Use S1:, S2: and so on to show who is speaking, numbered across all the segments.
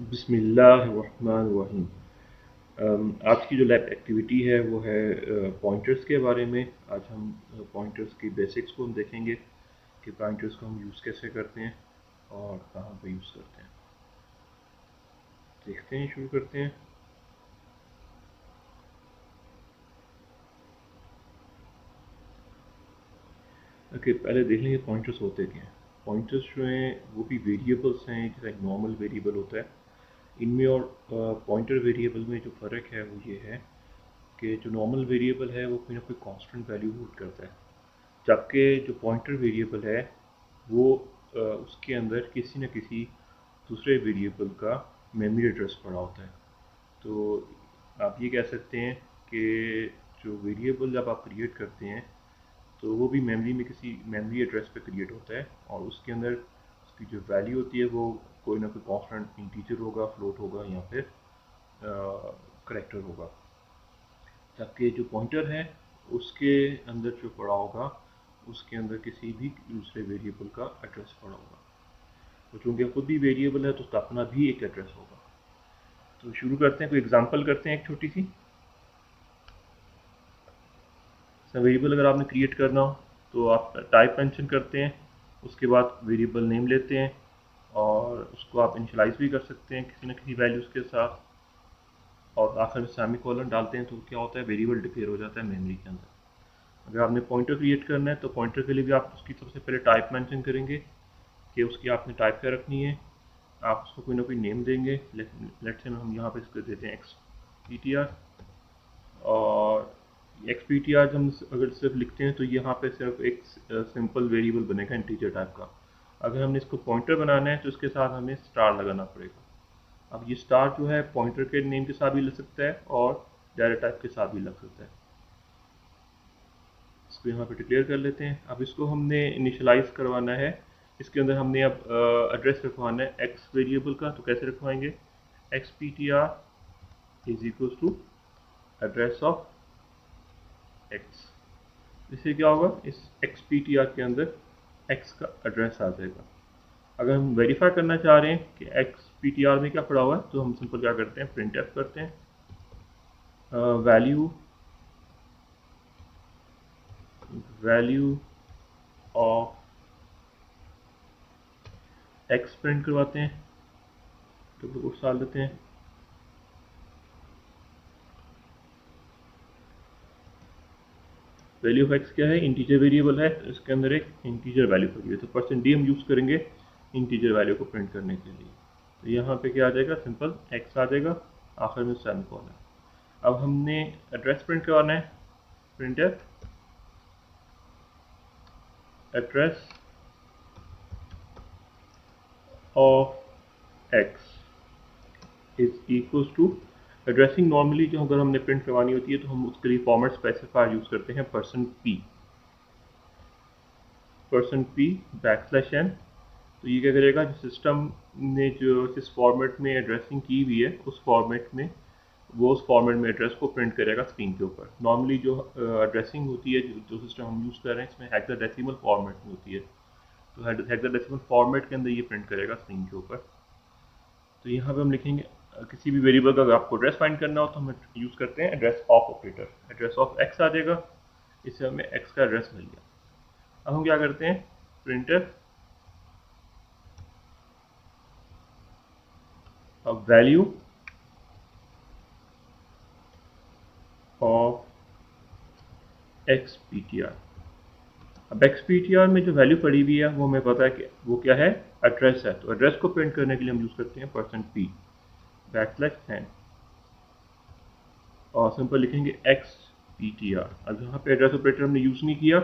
S1: बिस्मिल्लाहिर्रहमानिर्रहीम। आज की जो लैब एक्टिविटी है वो है पॉइंटर्स के बारे में। आज हम पॉइंटर्स की बेसिक्स को हम देखेंगे कि पॉइंटर्स को हम यूज़ कैसे करते हैं और कहाँ पे यूज़ करते हैं। देखते हैं, शुरू करते हैं। ओके, पहले देख लेंगे पॉइंटर्स होते क्या हैं। पॉइंटर्स जो हैं वो भी वेरिएबल्स हैं, जैसा एक नॉर्मल वेरिएबल होता है। इनमें और पॉइंटर वेरिएबल में जो फ़र्क है वो ये है कि जो नॉर्मल वेरिएबल है वो कोई ना कोई कांस्टेंट वैल्यू होल्ड करता है, जबकि जो पॉइंटर वेरिएबल है वो उसके अंदर किसी न किसी दूसरे वेरिएबल का मेमोरी एड्रेस पड़ा होता है। तो आप ये कह सकते हैं कि जो वेरिएबल जब आप क्रिएट करते हैं तो वो भी मेमोरी में किसी मेमोरी एड्रेस पे क्रिएट होता है, और उसके अंदर उसकी जो वैल्यू होती है वो कोई ना कोई कांस्टेंट इंटीजर होगा, फ्लोट होगा या फिर करेक्टर होगा। जबकि जो पॉइंटर है उसके अंदर जो पड़ा होगा उसके अंदर किसी भी दूसरे वेरिएबल का एड्रेस पड़ा होगा। तो चूंकि खुद भी वेरिएबल है तो उसका अपना भी एक एड्रेस होगा। तो शुरू करते हैं, कोई एग्जांपल करते हैं एक छोटी सी। वेरिएबल अगर आपने क्रिएट करना हो तो आप टाइप मेंशन करते हैं, उसके बाद वेरिएबल नेम लेते हैं और उसको आप इनिशियलाइज भी कर सकते हैं किसी न किसी वैल्यूज़ के साथ, और आखिर में सेमीकोलन डालते हैं तो क्या होता है, वेरिएबल डिक्लेयर हो जाता है मेमोरी के अंदर। अगर आपने पॉइंटर क्रिएट करना है तो पॉइंटर के लिए भी आप उसकी सबसे पहले टाइप मेंशन करेंगे कि उसकी आपने टाइप क्या रखनी है। आप उसको कोई ना कोई नेम देंगे। लेट्स से हम यहाँ पे इसको देते हैं एक्स पी टी आर। और एक्स पी टी आर हम अगर सिर्फ लिखते हैं तो यहाँ पे सिर्फ एक सिंपल वेरिएबल बनेगा इंटीजर टाइप का। अगर हमने इसको पॉइंटर बनाना है तो इसके साथ हमें स्टार लगाना पड़ेगा। अब ये स्टार जो है पॉइंटर के नेम के साथ भी लग सकता है और डायरेक्ट टाइप के साथ भी लग सकता है। इसको यहाँ पे डिक्लेयर कर लेते हैं। अब इसको हमने इनिशियलाइज करवाना है। इसके अंदर हमने अब एड्रेस रखवाना है एक्स वेरिएबल का। तो कैसे रखवाएंगे, x p t r is equal to address of x. इससे क्या होगा, इस एक्स पी टी आर के अंदर एक्स का एड्रेस आ जाएगा। अगर हम वेरीफाई करना चाह रहे हैं कि एक्स पी टी आर में क्या पड़ा हुआ है तो हम सिंपल क्या करते हैं, प्रिंट एफ करते हैं, value value of x print करवाते हैं, डबल कोट्स डाल देते हैं। वैल्यू ऑफ एक्स क्या है, इंटीजर वेरिएबल है, इसके अंदर एक इंटीजर वैल्यू पड़ी है तो परसेंट डी हम यूज़ करेंगे इंटीजर वैल्यू को प्रिंट करने के लिए। तो यहाँ पे क्या आ जाएगा, सिंपल एक्स आ जाएगा, आखिर में सेमीकोलन। अब हमने एड्रेस प्रिंट करवाना है, print address of x is equal to addressing. Normally जो अगर हमने प्रिंट करवानी होती है तो हम उसके लिए फॉर्मेट स्पेसिफायर यूज़ करते हैं, परसेंट पी बैकस्लैश एन। तो ये क्या करेगा, जो सिस्टम ने जो जिस फॉर्मेट में एड्रेसिंग की हुई है उस फॉर्मेट में वो उस फॉर्मेट में एड्रेस को प्रिंट करेगा स्क्रीन के ऊपर। नॉर्मली जो एड्रेसिंग होती है, जो सिस्टम हम यूज़ कर रहे हैं इसमें हेक्साडेसिमल फॉर्मेट में होती है, तो हेक्साडेसिमल फॉर्मेट के अंदर ये प्रिंट करेगा स्क्रीन के ऊपर। तो यहाँ पे हम लिखेंगे किसी भी वेरिएबल का अगर आपको एड्रेस फाइंड करना हो तो हम यूज़ करते हैं address of operator. Address of x आ जाएगा, इससे हमें एक्स का एड्रेस मिल गया। अब हम क्या करते हैं, प्रिंटर अब value of x p t are. अब एक्स पी टी आर में जो वैल्यू पड़ी हुई है वो हमें पता है कि वो क्या है, एड्रेस है। तो एड्रेस को प्रिंट करने के लिए हम यूज़ करते हैं परसेंट पी बैकस्लैश एन, और सिंपल लिखेंगे एक्स पी टी आर। अब यहाँ पे एड्रेस ऑपरेटर हमने यूज़ नहीं किया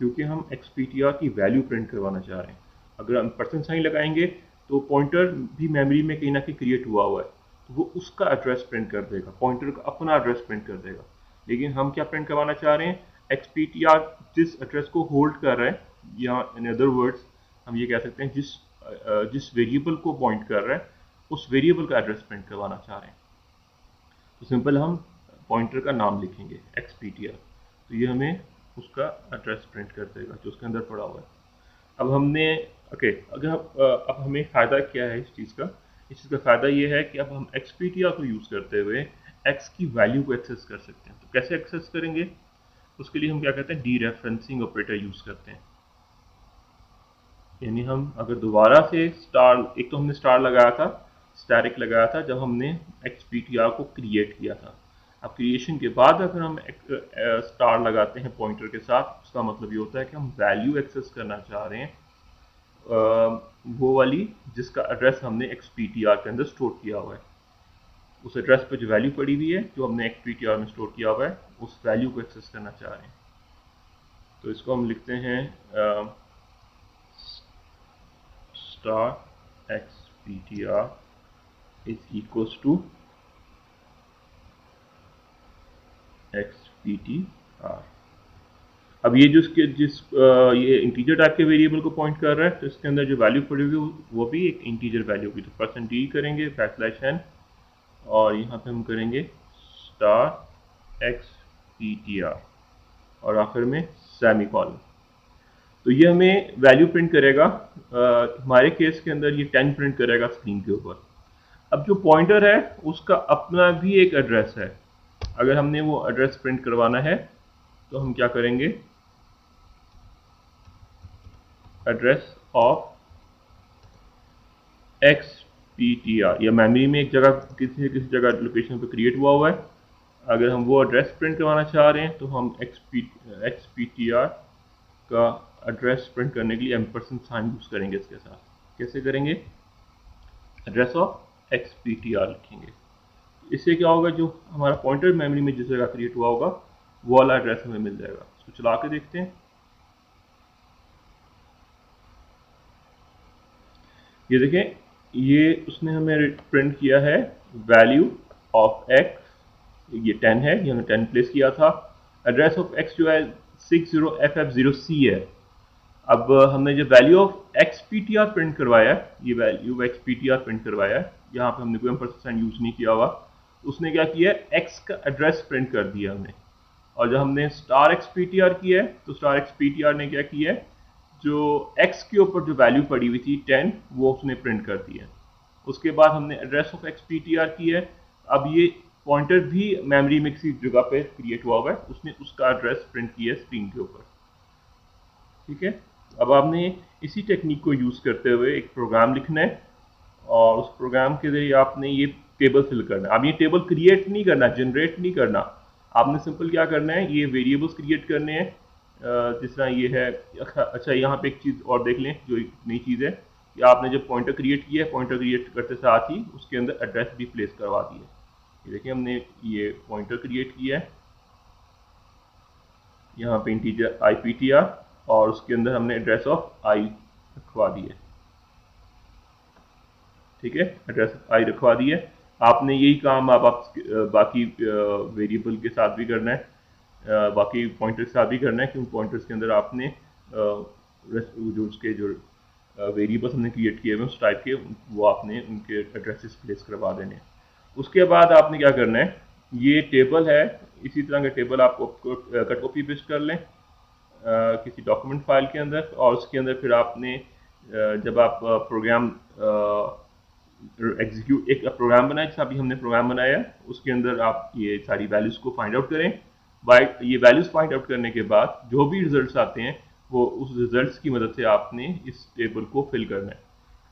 S1: क्योंकि हम एक्स पी टी आर की वैल्यू प्रिंट करवाना चाह रहे हैं। अगर हम परसेंट साइन लगाएंगे तो पॉइंटर भी मेमोरी में कहीं ना कहीं क्रिएट हुआ है तो वो उसका एड्रेस प्रिंट कर देगा, पॉइंटर का अपना एड्रेस प्रिंट कर देगा। लेकिन हम क्या प्रिंट करवाना चाह रहे हैं, एक्स पी टी आर जिस एड्रेस को होल्ड कर रहा है, या इन अदर वर्ड्स हम ये कह सकते हैं जिस वेरिएबल को पॉइंट कर रहा है उस वेरिएबल का एड्रेस प्रिंट करवाना चाह रहे हैं। तो सिंपल हम पॉइंटर का नाम लिखेंगे एक्स पी टी आर, तो ये हमें उसका एड्रेस प्रिंट कर देगा जो उसके अंदर पड़ा हुआ है। अब हमने ओके, अगर अब हमें फ़ायदा क्या है इस चीज़ का इस चीज़ का फ़ायदा ये है कि अब हम XPTR को यूज़ करते हुए x की वैल्यू को एक्सेस कर सकते हैं। तो कैसे एक्सेस करेंगे? उसके लिए हम क्या करते हैं, डीरेफरेंसिंग ऑपरेटर यूज़ करते हैं। यानी हम अगर दोबारा से स्टार, एक तो हमने स्टार लगाया था, स्टैरिक लगाया था जब हमने XPTR को क्रिएट किया था। अब क्रिएशन के बाद अगर हम स्टार लगाते हैं पॉइंटर के साथ, उसका मतलब ये होता है कि हम वैल्यू एक्सेस करना चाह रहे हैं, वो वाली जिसका एड्रेस हमने XPTR के अंदर स्टोर किया हुआ है। उस एड्रेस पर जो वैल्यू पड़ी हुई है जो हमने XPTR में स्टोर किया हुआ है, उस वैल्यू को एक्सेस करना चाह रहे हैं। तो इसको हम लिखते हैं star XPTR is equals to XPTR। अब ये ये इंटीजर टाइप के वेरिएबल को पॉइंट कर रहा है, तो इसके अंदर जो वैल्यू पड़ी हुई वो भी एक इंटीजर वैल्यू होगी। तो %d करेंगे, \n, और यहाँ पे हम करेंगे स्टार XPTR और आखिर में सेमीकोलन। तो ये हमें वैल्यू प्रिंट करेगा। हमारे केस के अंदर ये 10 प्रिंट करेगा स्क्रीन के ऊपर। अब जो पॉइंटर है उसका अपना भी एक एड्रेस है। अगर हमने वो एड्रेस प्रिंट करवाना है तो हम क्या करेंगे, एड्रेस ऑफ XPTR, या मेमोरी में एक जगह किसी जगह लोकेशन पे क्रिएट हुआ है। अगर हम वो एड्रेस प्रिंट करवाना चाह रहे हैं तो हम XPTR का एड्रेस प्रिंट करने के लिए एम्परसेंड साइन यूज़ करेंगे इसके साथ। कैसे करेंगे? एड्रेस ऑफ XPTR लिखेंगे। इससे क्या होगा, जो हमारा पॉइंटर मेमोरी में जिस जगह क्रिएट हुआ होगा वो वाला एड्रेस हमें मिल जाएगा। इसको चला के देखते हैं। ये देखें, ये उसने हमें प्रिंट किया है वैल्यू ऑफ x, ये 10 है, ये हमने 10 प्लेस किया था। एड्रेस ऑफ x जो है 60FF0C है। अब हमने जो वैल्यू ऑफ XPTR प्रिंट करवाया है, ये वैल्यू XPTR प्रिंट करवाया है, यहाँ पे हमने कोई एम्परसेंड यूज़ नहीं किया हुआ। उसने क्या किया है, x का एड्रेस प्रिंट कर दिया हमने। और जब हमने स्टार XPTR किया है तो स्टार XPTR ने क्या किया है, जो x के ऊपर जो वैल्यू पड़ी हुई थी 10, वो उसने प्रिंट कर दी है। उसके बाद हमने एड्रेस ऑफ XPTR की है। अब ये पॉइंटर भी मेमोरी में किसी जगह पे क्रिएट हुआ है, उसने उसका एड्रेस प्रिंट किया है स्क्रीन के ऊपर। ठीक है। अब आपने इसी टेक्निक को यूज़ करते हुए एक प्रोग्राम लिखना है, और उस प्रोग्राम के जरिए आपने ये टेबल फिल करना है। अब ये टेबल क्रिएट नहीं करना, जनरेट नहीं करना, आपने सिंपल क्या करना है, ये वेरिएबल्स क्रिएट करने हैं। जिस तरह ये है। अच्छा, यहाँ पे एक चीज़ और देख लें जो एक नई चीज़ है कि आपने जब पॉइंटर क्रिएट किया है, पॉइंटर क्रिएट करते साथ ही उसके अंदर एड्रेस भी प्लेस करवा दिया। ये देखिए, हमने ये पॉइंटर क्रिएट किया है, यहाँ पे इंटीजर IPTR, और उसके अंदर हमने एड्रेस ऑफ I रखवा दी है। ठीक है, एड्रेस ऑफ I रखवा दी है। आपने यही काम आप बाकी वेरिएबल के साथ भी करना है, बाकी पॉइंटर्स के साथ भी करना है, क्योंकि पॉइंटर्स के अंदर आपने जो उसके जो वेरिएबल्स हमने क्रिएट किए हुए उस टाइप के, वो आपने उनके एड्रेसेस प्लेस करवा देने हैं। उसके बाद आपने क्या करना है, ये टेबल है, इसी तरह का टेबल आपको कट कॉपी पेस्ट कर लें किसी डॉक्यूमेंट फाइल के अंदर, और उसके अंदर फिर आपने जब आप प्रोग्राम एग्जीक्यूट, एक प्रोग्राम बनाया जैसा अभी हमने प्रोग्राम बनाया, उसके अंदर आप ये सारी वैल्यूज़ को फाइंड आउट करें। ये वैल्यूज़ फाइंड आउट करने के बाद जो भी रिजल्ट्स आते हैं, वो उस रिजल्ट्स की मदद से आपने इस टेबल को फिल करना है।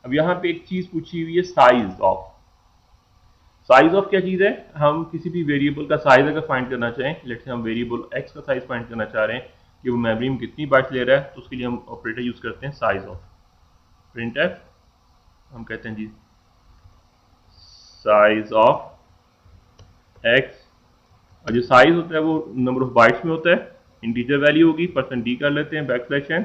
S1: अब यहाँ पे एक चीज़ पूछी हुई है, साइज ऑफ। साइज ऑफ क्या चीज़ है, हम किसी भी वेरिएबल का साइज अगर फाइंड करना चाहें, लेट्स से हम वेरिएबल x का साइज फाइंड करना चाह रहे हैं कि वो मेमोरी में कितनी बाइट्स ले रहा है, तो उसके लिए हम ऑपरेटर यूज़ करते हैं साइज ऑफ। printf, हम कहते हैं जी साइज ऑफ x, और जो साइज होता है वो नंबर ऑफ बाइट्स में होता है, इंटीजर वैल्यू होगी, %d कर लेते हैं, \n,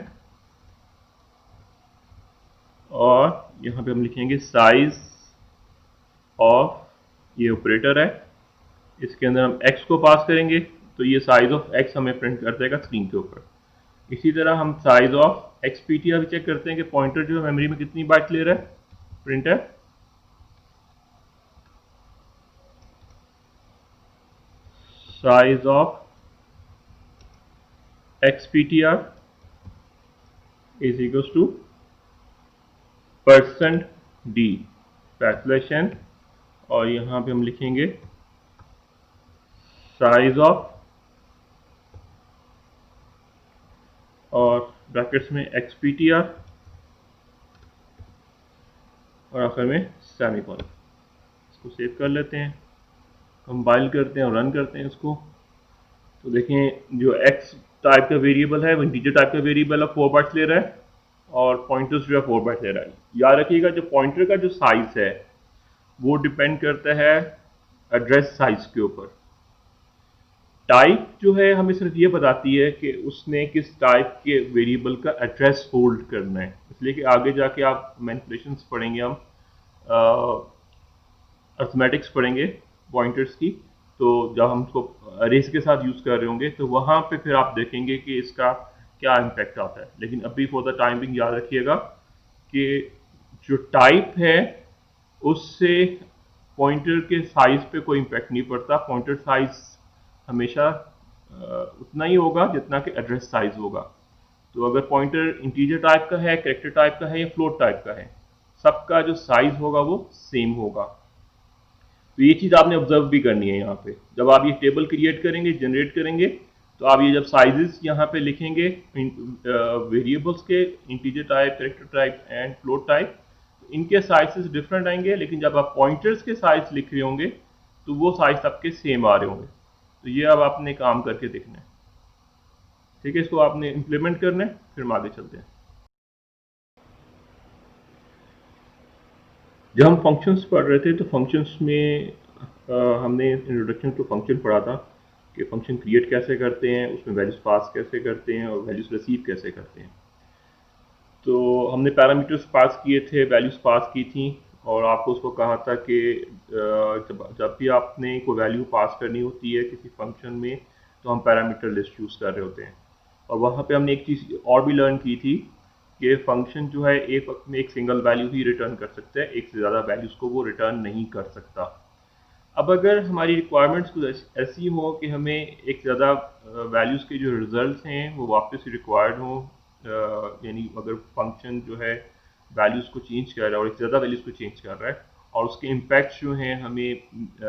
S1: और यहाँ पे हम लिखेंगे साइज ऑफ, ये ऑपरेटर है, इसके अंदर हम x को पास करेंगे, तो ये साइज ऑफ x हमें प्रिंट कर देगा स्क्रीन के ऊपर। इसी तरह हम साइज ऑफ XPTR भी चेक करते हैं कि पॉइंटर जो है मेमोरी में कितनी बाइट ले रहा है, printf size of XPTR is equal to %d। Specialization, और यहाँ पे हम लिखेंगे साइज ऑफ, और ब्रैकेट्स में XPTR, और आखिर में सेमीकोलन। इसको सेव कर लेते हैं, कंपाइल करते हैं और रन करते हैं इसको। तो देखें जो x टाइप का वेरिएबल है वो इंटीजर टाइप का वेरिएबल है, 4 बाइट्स ले रहा है, और पॉइंटर्स जो है 4 बाइट्स ले रहा है। याद रखिएगा जो पॉइंटर का जो साइज है वो डिपेंड करता है एड्रेस साइज के ऊपर। टाइप जो है हमें सिर्फ ये बताती है कि उसने किस टाइप के वेरिएबल का एड्रेस होल्ड करना है, इसलिए कि आगे जाके आप मैनिपुलेशंस पढ़ेंगे, हम अर्थमेटिक्स पढ़ेंगे पॉइंटर्स की, तो जब हम उसको अरेज के साथ यूज़ कर रहे होंगे तो वहाँ पे फिर आप देखेंगे कि इसका क्या इम्पैक्ट आता है। लेकिन अभी फॉर द टाइम बिंग याद रखिएगा कि जो टाइप है उससे पॉइंटर के साइज पे कोई इम्पैक्ट नहीं पड़ता। पॉइंटर साइज हमेशा उतना ही होगा जितना कि एड्रेस साइज होगा। तो अगर पॉइंटर इंटीजर टाइप का है, कैरेक्टर टाइप का है या फ्लोट टाइप का है, सबका जो साइज होगा वो सेम होगा। तो ये चीज़ आपने ऑब्जर्व भी करनी है। यहाँ पे जब आप ये टेबल क्रिएट करेंगे, जनरेट करेंगे, तो आप ये जब साइजेस यहाँ पे लिखेंगे वेरिएबल्स के, integer type, character type and float type, इनके साइजेस डिफरेंट आएंगे, लेकिन जब आप पॉइंटर्स के साइज लिख रहे होंगे तो वो साइज सबके सेम आ रहे होंगे। तो ये अब आपने काम करके देखना है, ठीक है, इसको आपने इम्प्लीमेंट करना है, फिर हम आगे चलते हैं। जब हम फंक्शंस पढ़ रहे थे तो फंक्शंस में हमने इंट्रोडक्शन टू फंक्शन पढ़ा था कि फंक्शन क्रिएट कैसे करते हैं, उसमें वैल्यूज पास कैसे करते हैं और वैल्यूज रिसीव कैसे करते हैं। तो हमने पैरामीटर्स पास किए थे, वैल्यूज पास की थी, और आपको उसको कहा था कि जब भी आपने कोई वैल्यू पास करनी होती है किसी फंक्शन में तो हम पैरामीटर लिस्ट यूज़ कर रहे होते हैं। और वहाँ पे हमने एक चीज़ और भी लर्न की थी कि फंक्शन जो है एक वक्त में एक सिंगल वैल्यू ही रिटर्न कर सकता है, एक से ज़्यादा वैल्यूज़ को वो रिटर्न नहीं कर सकता। अब अगर हमारी रिक्वायरमेंट्स कुछ ऐसी हो कि हमें एक ज़्यादा वैल्यूज़ के जो रिजल्ट्स हैं वो वापस रिक्वायर्ड हों, यानी अगर फंक्शन जो है वैल्यूज़ को चेंज कर रहा है और एक ज़्यादा वैल्यूज़ को चेंज कर रहा है, और उसके इम्पैक्ट जो हैं हमें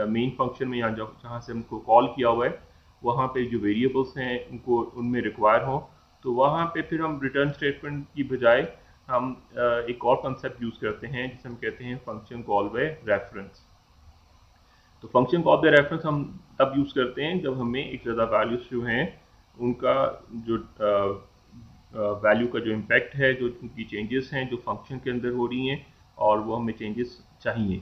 S1: मेन फंक्शन में यहाँ जहाँ से हमको कॉल किया हुआ है वहाँ पे जो वेरिएबल्स हैं उनको उनमें रिक्वायर हो, तो वहाँ पे फिर हम रिटर्न स्टेटमेंट की बजाय हम एक और कंसेप्ट यूज़ करते हैं जिसे हम कहते हैं फंक्शन कॉल बाय रेफरेंस। तो फंक्शन कॉल बाय रेफरेंस हम तब यूज़ करते हैं जब हमें एक ज़्यादा वैल्यूज जो हैं उनका जो वैल्यू का जो इम्पैक्ट है, जो उनकी चेंजेस हैं जो फंक्शन के अंदर हो रही हैं, और वो हमें चेंजेस चाहिए।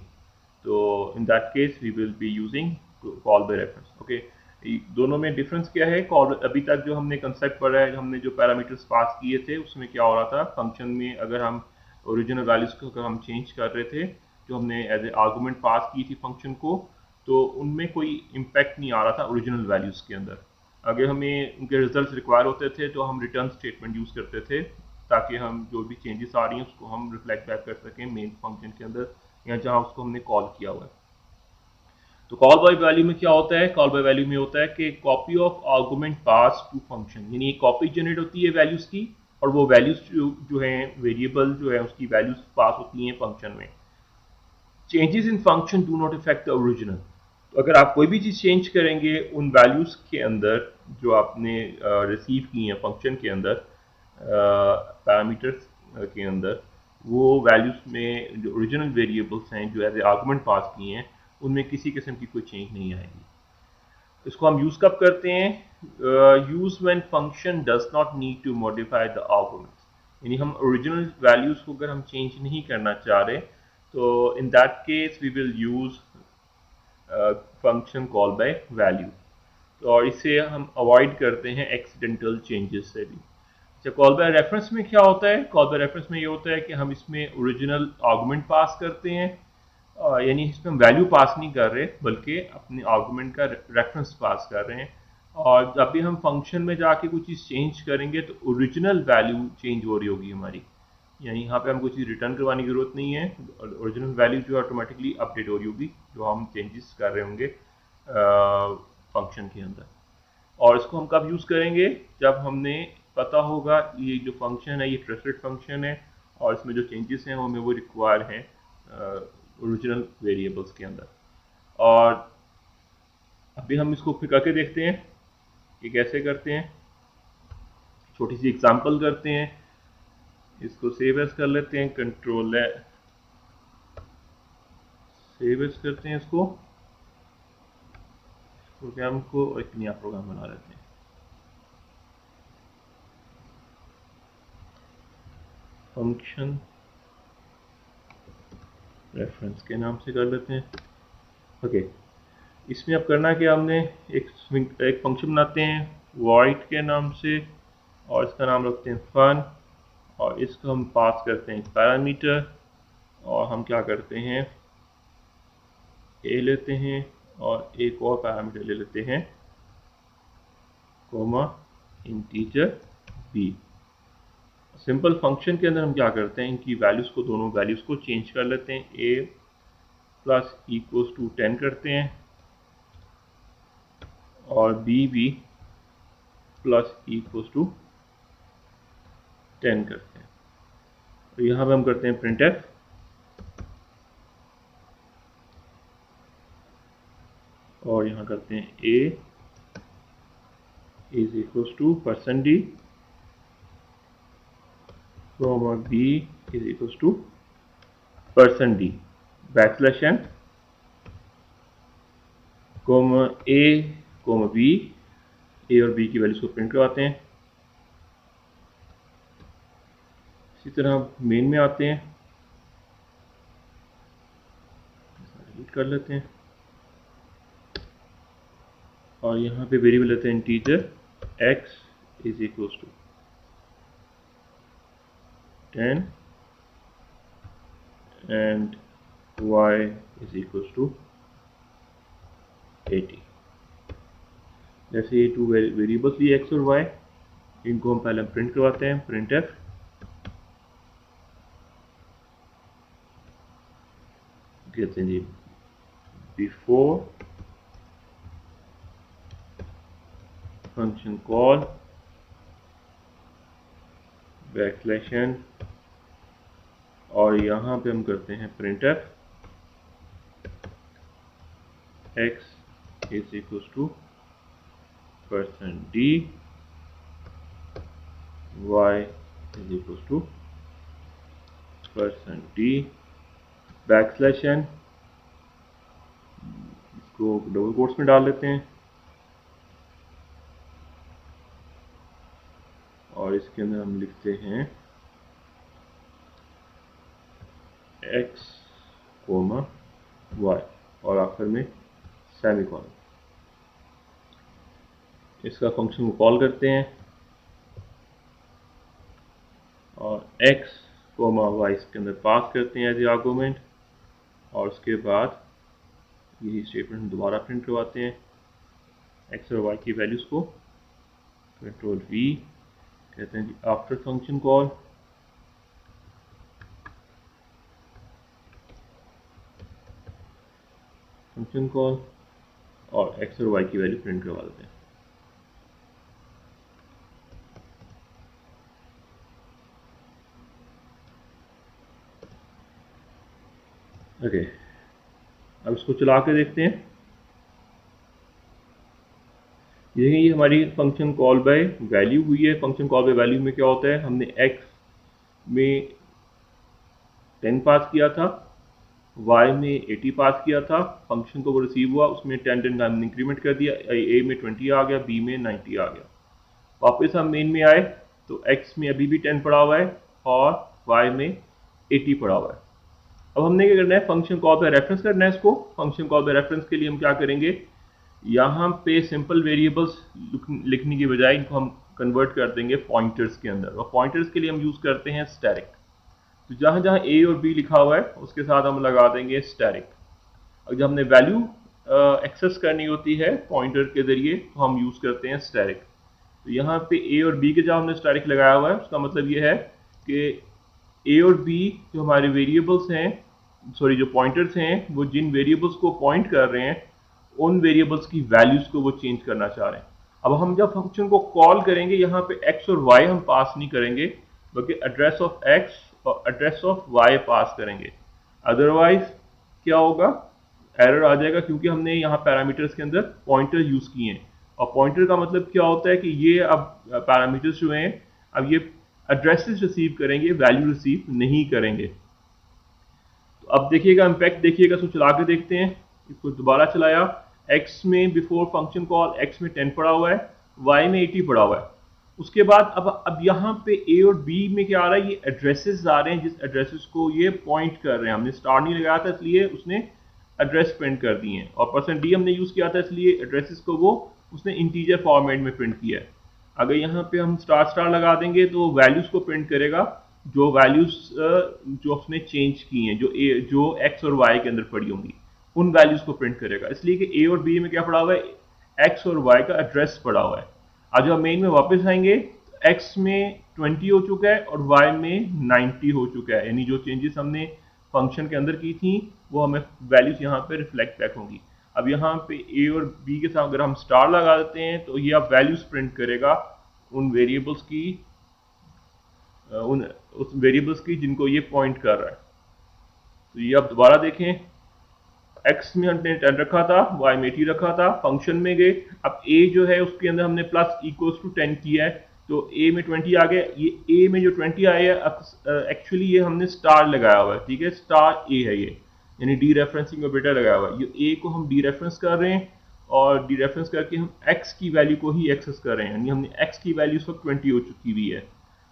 S1: तो in that case we will be using call by reference. Okay, दोनों में डिफरेंस क्या है? कॉल अभी तक जो हमने कंसेप्ट पढ़ा है, हमने जो पैरामीटर्स पास किए थे उसमें क्या हो रहा था, फंक्शन में अगर हम ओरिजिनल वैल्यूज को अगर हम चेंज कर रहे थे जो हमने एज ए आर्गूमेंट पास की थी फंक्शन को, तो उनमें कोई इम्पैक्ट नहीं आ रहा था ओरिजिनल वैल्यूज़ के अंदर। अगर हमें उनके रिजल्ट्स रिक्वायर होते थे तो हम रिटर्न स्टेटमेंट यूज़ करते थे ताकि हम जो भी चेंजेस आ रही हैं उसको हम रिफ्लेक्ट बैक कर सकें मेन फंक्शन के अंदर या जहाँ उसको हमने कॉल किया हुआ है। तो कॉल बाय वैल्यू में क्या होता है? कॉल बाय वैल्यू में होता है कि copy of argument pass to function, यानी एक कॉपी जनरेट होती है वैल्यूज़ की, और वो वैल्यूज़ जो हैं वेरिएबल जो है उसकी वैल्यूज़ पास होती हैं फंक्शन में। Changes in function do not effect the original. तो अगर आप कोई भी चीज़ चेंज करेंगे उन वैल्यूज़ के अंदर जो आपने रिसीव की हैं फंक्शन के अंदर, पैरामीटर्स के अंदर, वो वैल्यूज़ में जो ओरिजिनल वेरिएबल्स हैं जो एज ए आर्गूमेंट पास किए हैं उनमें किसी किस्म की कोई चेंज नहीं आएगी। इसको हम यूज़ कब करते हैं? Use when function does not need to modify the arguments, यानी हम ओरिजिनल वैल्यूज़ को अगर हम चेंज नहीं करना चाह रहे तो in that case we will use function call by value, और इसे हम अवॉइड करते हैं एक्सीडेंटल चेंजेस से भी। अच्छा, कॉल बाय रेफरेंस में क्या होता है? कॉल बाय रेफरेंस में ये होता है कि हम इसमें ओरिजिनल आर्गूमेंट पास करते हैं, यानी इसमें हम वैल्यू पास नहीं कर रहे बल्कि अपने आर्गूमेंट का रेफरेंस पास कर रहे हैं, और जब भी हम फंक्शन में जाके कुछ चीज़ चेंज करेंगे तो ओरिजिनल वैल्यू चेंज हो रही होगी हमारी, यानी यहाँ पे हम कोई चीज़ रिटर्न करवाने की जरूरत नहीं है, ओरिजिनल वैल्यू जो ऑटोमेटिकली अपडेट हो रही होगी जो हम चेंजेस कर रहे होंगे फंक्शन के अंदर। और इसको हम कब यूज़ करेंगे? जब हमने पता होगा ये जो फंक्शन है ये ट्रस्टेड फंक्शन है और इसमें जो चेंजेस हैं वो हमें वो रिक्वायर हैं ओरिजिनल वेरिएबल्स के अंदर। और अभी हम इसको फिर करके देखते हैं कि कैसे करते हैं। छोटी सी एग्जांपल करते हैं, इसको सेव एज कर लेते हैं, कंट्रोल सेव एज करते हैं इसको, प्रोग्राम को एक नया प्रोग्राम बना लेते हैं। फंक्शन रेफरेंस के नाम से कर लेते हैं। ओके, इसमें अब करना कि हमने एक फंक्शन बनाते हैं void के नाम से, और इसका नाम रखते हैं फन, और इसको हम पास करते हैं पैरामीटर, और हम क्या करते हैं a लेते हैं और एक और पैरामीटर ले लेते हैं comma integer b। Simple function के अंदर हम क्या करते हैं, इनकी वैल्यूज को, दोनों वैल्यूज को चेंज कर लेते हैं। a प्लस इक्वल्स टू 10 करते हैं और b भी प्लस इक्वल्स टू 10 करते हैं। तो यहाँ पे हम करते हैं printf, और यहाँ करते हैं a is equals to %d comma b is equals to %d backslash n comma a comma b, a और b की वैल्यूज को प्रिंट करवाते हैं। इसी तरह मेन में आते हैं, रीड कर लेते हैं, और यहाँ पे वेरिएबल लेते हैं integer x is equals to 10 and y is equals to 80। जैसे ये टू वेरिएबल्स लिए x और y, इनको हम पहले प्रिंट करवाते हैं printf, कहते हैं जी before function call backslash n, और यहाँ पे हम करते हैं printf x is equals to %d y is equals to %d backslash n, इसको डबल कोट्स में डाल लेते हैं, और इसके अंदर हम लिखते हैं x कोमा y, और आखिर में सेमीकोलन। इसका फंक्शन को कॉल करते हैं और x कोमा y इसके अंदर पास करते हैं एज ए आर्गुमेंट, और उसके बाद यही स्टेटमेंट दोबारा प्रिंट करवाते हैं x और y की वैल्यूज को। कंट्रोल v, कहते हैं कि आफ्टर फंक्शन कॉल और x और y की वैल्यू प्रिंट करवा देते हैं। ओके, अब इसको चला के देखते हैं। ये हमारी फंक्शन कॉल बाय वैल्यू हुई है। फंक्शन कॉल बाय वैल्यू में क्या होता है, हमने x में 10 पास किया था, y में 80 पास किया था, फंक्शन को वो रिसीव हुआ, उसमें 10 हमने इंक्रीमेंट कर दिया, a में 20 आ गया, b में 90 आ गया। वापस हम मेन में आए तो x में अभी भी 10 पड़ा हुआ है और y में 80 पड़ा हुआ है। अब हमने क्या करना है, फंक्शन कॉल बाय रेफरेंस करना है इसको। फंक्शन कॉल बाय रेफरेंस के लिए हम क्या करेंगे, यहाँ पे सिंपल वेरिएबल्स लिखने की बजाय इनको हम कन्वर्ट कर देंगे पॉइंटर्स के अंदर, और पॉइंटर्स के लिए हम यूज करते हैं स्टैटिक। तो जहाँ जहाँ a और b लिखा हुआ है उसके साथ हम लगा देंगे स्टैटिक। और जब हमने वैल्यू एक्सेस करनी होती है पॉइंटर के जरिए तो हम यूज करते हैं स्टैटिक। तो यहाँ पे a और b के जहाँ हमने स्टैटिक लगाया हुआ है, उसका मतलब ये है कि a और b जो हमारे वेरिएबल्स हैं, सॉरी जो पॉइंटर्स हैं, वो जिन वेरिएबल्स को पॉइंट कर रहे हैं उन वेरिएबल्स की वैल्यूज को वो चेंज करना चाह रहे हैं। अब हम जब फंक्शन को कॉल करेंगे, यहाँ पे x और y हम पास नहीं करेंगे, बल्कि एड्रेस ऑफ x और एड्रेस ऑफ y पास करेंगे। अदरवाइज क्या होगा, एरर आ जाएगा, क्योंकि हमने यहाँ पैरामीटर्स के अंदर पॉइंटर यूज़ किए हैं। और पॉइंटर का मतलब क्या होता है कि ये अब पैरामीटर्स जो हैं अब ये एड्रेसेस रिसीव करेंगे, वैल्यू रिसीव नहीं करेंगे। तो अब देखिएगा इम्पैक्ट, देखिएगा, इसको चला के देखते हैं। इसको दोबारा चलाया, x में बिफोर फंक्शन कॉल x में 10 पड़ा हुआ है, y में 80 पड़ा हुआ है। उसके बाद अब यहाँ पे a और b में क्या आ रहा है, ये एड्रेसेस आ रहे हैं जिस एड्रेसेस को ये पॉइंट कर रहे हैं। हमने स्टार नहीं लगाया था इसलिए उसने एड्रेस प्रिंट कर दिए हैं, और %d हमने यूज़ किया था इसलिए एड्रेसेस को वो उसने इंटीजर फॉर्मेट में प्रिंट किया है। अगर यहाँ पे हम स्टार स्टार लगा देंगे तो वैल्यूज़ को प्रिंट करेगा, जो वैल्यूज़ जो उसने चेंज की हैं, जो x और y के अंदर पड़ी होंगी, उन वैल्यूज़ को प्रिंट करेगा। इसलिए कि a और b में क्या पड़ा हुआ है, x और y का एड्रेस पड़ा हुआ है। आज जब हम मेन में वापस आएंगे तो x में 20 हो चुका है और y में 90 हो चुका है, यानी जो चेंजेस हमने फंक्शन के अंदर की थी वो हमें वैल्यूज़ यहाँ पे रिफ्लेक्ट बैक होंगी। अब यहाँ पे a और b के साथ अगर हम स्टार लगा देते हैं तो ये अब वैल्यूज़ प्रिंट करेगा उन वेरिएबल्स की, उस वेरिएबल्स की जिनको ये पॉइंट कर रहा है। तो ये अब दोबारा देखें, x में हमने 10 रखा था, y में 80 रखा था, फंक्शन में गए, अब a जो है उसके अंदर हमने प्लस इक्वल्स टू 10 किया है, तो a में 20 आ गया। ये a में जो 20 आया है एक्चुअली ये हमने स्टार लगाया हुआ है, ठीक है, स्टार a है ये, यानी डी रेफरेंसिंग ऑपरेटर लगाया हुआ है। ये a को हम डी रेफरेंस कर रहे हैं और डी रेफरेंस करके हम x की वैल्यू को ही एक्सेस कर रहे हैं, यानी हमने x की वैल्यू इस वक्त 20 हो चुकी हुई है,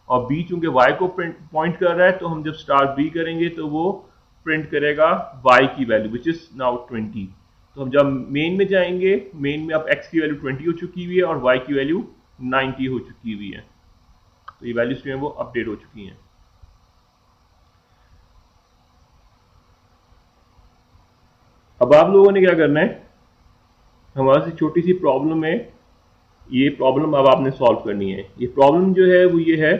S1: और b चूंकि y को पॉइंट कर रहा है तो हम जब स्टार b करेंगे तो वो प्रिंट करेगा y की वैल्यू विच इज नाउ 20। तो हम जब मेन में जाएंगे, मेन में अब x की वैल्यू 20 हो चुकी हुई है और y की वैल्यू 90 हो चुकी हुई है, तो ये वैल्यूज जो है वो अपडेट हो चुकी हैं। अब आप लोगों ने क्या करना है, हमारे से छोटी सी प्रॉब्लम है, ये प्रॉब्लम अब आपने सॉल्व करनी है। ये प्रॉब्लम जो है वो ये है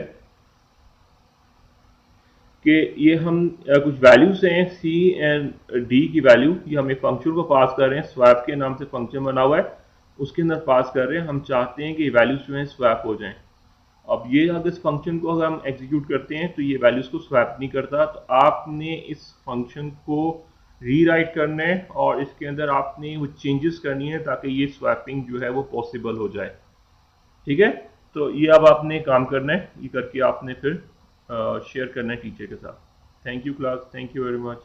S1: कि ये हम कुछ वैल्यूज हैं c एंड d की वैल्यू, ये हम एक फंक्शन को पास कर रहे हैं, स्वैप के नाम से फंक्शन बना हुआ है, उसके अंदर पास कर रहे हैं। हम चाहते हैं कि ये वैल्यूज जो हैं स्वैप हो जाएं। अब ये अगर इस फंक्शन को अगर हम एग्जीक्यूट करते हैं तो ये वैल्यूज को स्वैप नहीं करता, तो आपने इस फंक्शन को रीराइट करना है और इसके अंदर आपने वो चेंजेस करनी है ताकि ये स्वैपिंग जो है वो पॉसिबल हो जाए, ठीक है। तो ये अब आपने काम करना है, ये करके आपने फिर शेयर करना है टीचर के साथ। Thank you class, thank you very much.